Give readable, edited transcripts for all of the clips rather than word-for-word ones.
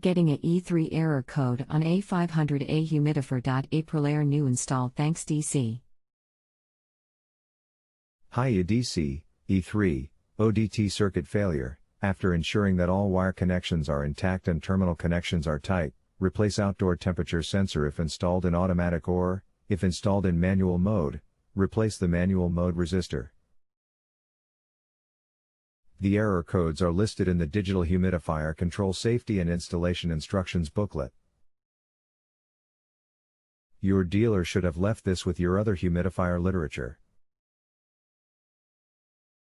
Getting a E3 error code on a500a humidifer.aprilair new installed. Thanks DC. Hi DC, E3, ODT circuit failure. After ensuring that all wire connections are intact and terminal connections are tight, replace outdoor temperature sensor if installed in automatic or, if installed in manual mode, replace the manual mode resistor. The error codes are listed in the Digital Humidifier Control Safety and Installation Instructions booklet. Your dealer should have left this with your other humidifier literature.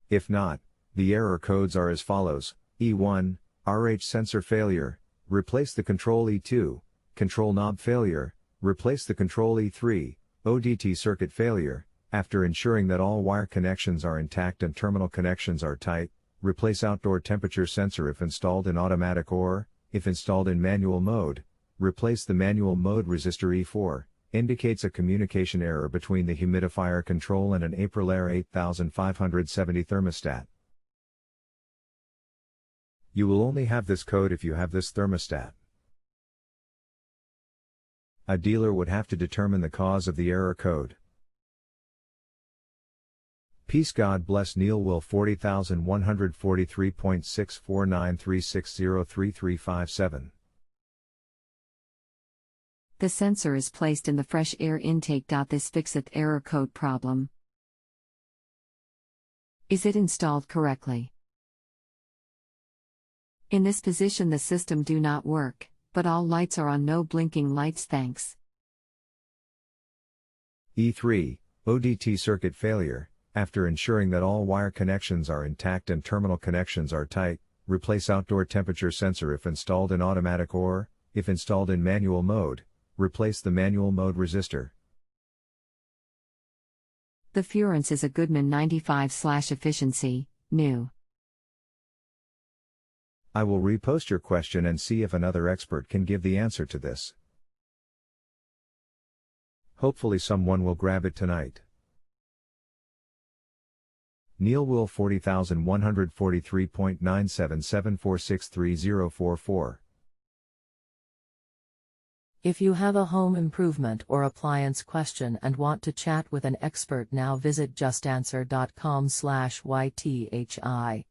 If not, the error codes are as follows: E1, RH sensor failure, replace the control. E2, control knob failure, replace the control. E3, ODT circuit failure. After ensuring that all wire connections are intact and terminal connections are tight, replace outdoor temperature sensor if installed in automatic or, if installed in manual mode, replace the manual mode resistor. E4, indicates a communication error between the humidifier control and an Aprilaire 8570 thermostat. You will only have this code if you have this thermostat. A dealer would have to determine the cause of the error code. Peace. God bless. Neilwill 40143.64936033357. The sensor is placed in the fresh air intake. This fixeth error code problem. Is it installed correctly? In this position the system do not work, but all lights are on, no blinking lights. Thanks. E3, ODT circuit failure. After ensuring that all wire connections are intact and terminal connections are tight, replace outdoor temperature sensor if installed in automatic or, if installed in manual mode, replace the manual mode resistor. The Furance is a Goodman 95/efficiency, new. I will repost your question and see if another expert can give the answer to this. Hopefully someone will grab it tonight. Neilwill 40143.977463044. If you have a home improvement or appliance question and want to chat with an expert now, visit justanswer.com/ythi.